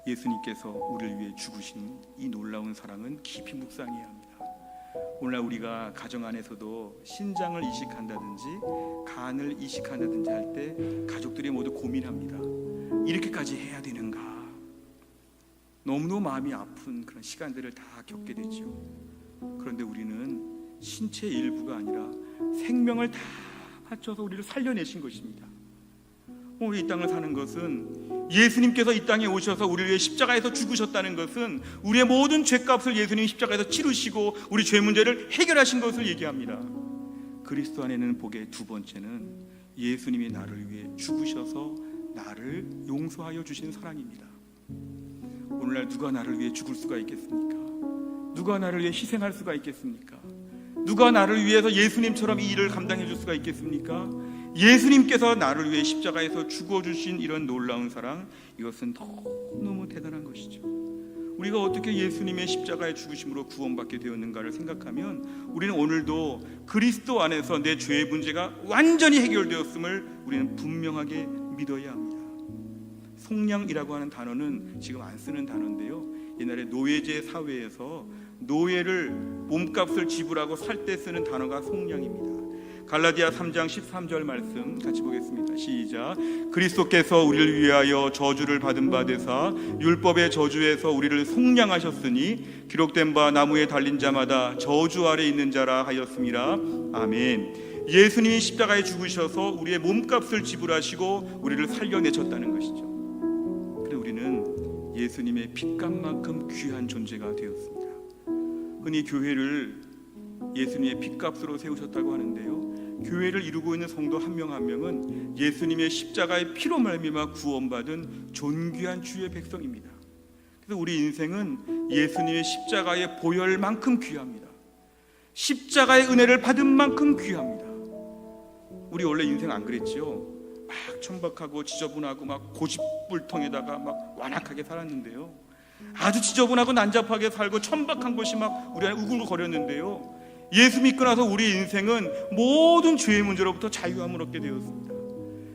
예수님께서 우리를 위해 죽으신 이 놀라운 사랑은 깊이 묵상해야 합니다. 오늘날 우리가 가정 안에서도 신장을 이식한다든지 간을 이식한다든지 할 때 가족들이 모두 고민합니다. 이렇게까지 해야 되는가? 너무너무 마음이 아픈 그런 시간들을 다 겪게 되죠. 그런데 우리는 신체의 일부가 아니라 생명을 다 바쳐서 우리를 살려내신 것입니다. 우리 이 땅을 사는 것은, 예수님께서 이 땅에 오셔서 우리를 위해 십자가에서 죽으셨다는 것은 우리의 모든 죄값을 예수님이 십자가에서 치르시고 우리 죄 문제를 해결하신 것을 얘기합니다. 그리스도 안에는 복의 두 번째는 예수님이 나를 위해 죽으셔서 나를 용서하여 주신 사랑입니다. 오늘날 누가 나를 위해 죽을 수가 있겠습니까? 누가 나를 위해 희생할 수가 있겠습니까? 누가 나를 위해서 예수님처럼 이 일을 감당해 줄 수가 있겠습니까? 예수님께서 나를 위해 십자가에서 죽어주신 이런 놀라운 사랑, 이것은 너무 대단한 것이죠. 우리가 어떻게 예수님의 십자가의 죽으심으로 구원받게 되었는가를 생각하면 우리는 오늘도 그리스도 안에서 내 죄의 문제가 완전히 해결되었음을 우리는 분명하게 믿어야 합니다. 속량이라고 하는 단어는 지금 안 쓰는 단어인데요, 옛날에 노예제 사회에서 노예를 몸값을 지불하고 살 때 쓰는 단어가 속량입니다. 갈라디아 3장 13절 말씀 같이 보겠습니다. 시작. 그리스도께서 우리를 위하여 저주를 받은 바 되사 율법의 저주에서 우리를 속량하셨으니 기록된 바 나무에 달린 자마다 저주 아래 있는 자라 하였습니다. 아멘. 예수님이 십자가에 죽으셔서 우리의 몸값을 지불하시고 우리를 살려내셨다는 것이죠. 그래서 우리는 예수님의 핏값만큼 귀한 존재가 되었습니다. 흔히 교회를 예수님의 핏값으로 세우셨다고 하는데요, 교회를 이루고 있는 성도 한 명 한 명은 예수님의 십자가의 피로 말미암아 구원받은 존귀한 주의 백성입니다. 그래서 우리 인생은 예수님의 십자가의 보혈만큼 귀합니다. 십자가의 은혜를 받은 만큼 귀합니다. 우리 원래 인생 안 그랬지요? 막 천박하고 지저분하고 막 고집불통에다가 막 완악하게 살았는데요, 아주 지저분하고 난잡하게 살고 천박한 것이 막 우리 안에 우글거렸는데요, 예수 믿고 나서 우리 인생은 모든 죄의 문제로부터 자유함을 얻게 되었습니다.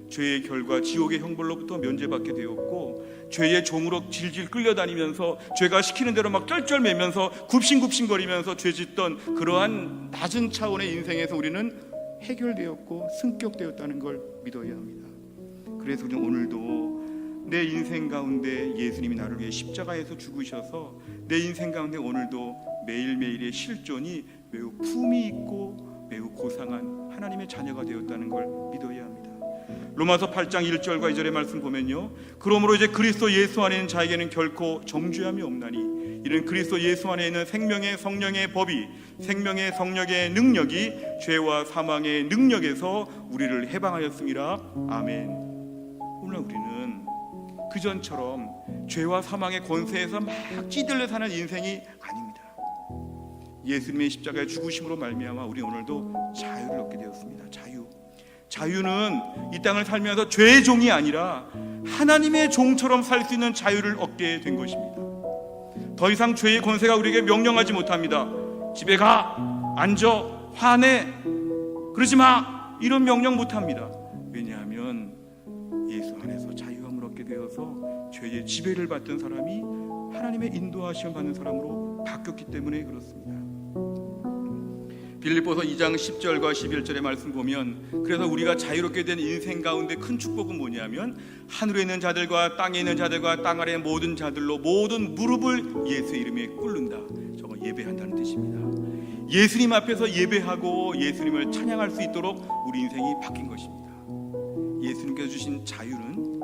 죄의 결과 지옥의 형벌로부터 면제받게 되었고, 죄의 종으로 질질 끌려다니면서 죄가 시키는 대로 막 쩔쩔매면서 굽신굽신거리면서 죄짓던 그러한 낮은 차원의 인생에서 우리는 해결되었고 승격되었다는 걸 믿어야 합니다. 그래서 우리는 오늘도 내 인생 가운데 예수님이 나를 위해 십자가에서 죽으셔서 내 인생 가운데 오늘도 매일매일의 실존이 매우 품위 있고 매우 고상한 하나님의 자녀가 되었다는 걸 믿어야 합니다. 로마서 8장 1절과 2절의 말씀 보면요, 그러므로 이제 그리스도 예수 안에 있는 자에게는 결코 정죄함이 없나니 이는 그리스도 예수 안에 있는 생명의 성령의 법이, 생명의 성령의 능력이 죄와 사망의 능력에서 우리를 해방하였습니다. 아멘. 오늘 우리는 그전처럼 죄와 사망의 권세에서 막 찌들려 사는 인생이 아닙니다. 예수님의 십자가의 죽으심으로 말미암아 우리 오늘도 자유를 얻게 되었습니다. 자유는 이 땅을 살면서 죄의 종이 아니라 하나님의 종처럼 살 수 있는 자유를 얻게 된 것입니다. 더 이상 죄의 권세가 우리에게 명령하지 못합니다. 집에 가, 앉아, 화내, 그러지 마, 이런 명령 못합니다. 왜냐하면 예수 안에서 자유함을 얻게 되어서 죄의 지배를 받던 사람이 하나님의 인도하심을 받는 사람으로 바뀌었기 때문에 그렇습니다. 빌립보서 2장 10절과 11절의 말씀 보면, 그래서 우리가 자유롭게 된 인생 가운데 큰 축복은 뭐냐면 하늘에 있는 자들과 땅에 있는 자들과 땅 아래 모든 자들로 모든 무릎을 예수의 이름에 꿇는다. 저거 예배한다는 뜻입니다. 예수님 앞에서 예배하고 예수님을 찬양할 수 있도록 우리 인생이 바뀐 것입니다. 예수님께서 주신 자유는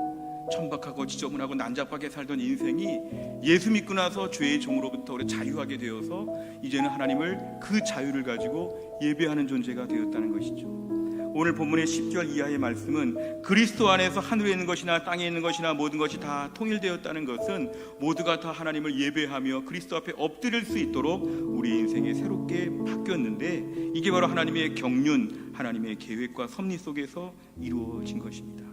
천박하고 지저분하고 난잡하게 살던 인생이 예수 믿고 나서 죄의 종으로부터 우리 자유하게 되어서 이제는 하나님을 그 자유를 가지고 예배하는 존재가 되었다는 것이죠. 오늘 본문의 10절 이하의 말씀은 그리스도 안에서 하늘에 있는 것이나 땅에 있는 것이나 모든 것이 다 통일되었다는 것은 모두가 다 하나님을 예배하며 그리스도 앞에 엎드릴 수 있도록 우리 인생이 새롭게 바뀌었는데, 이게 바로 하나님의 경륜, 하나님의 계획과 섭리 속에서 이루어진 것입니다.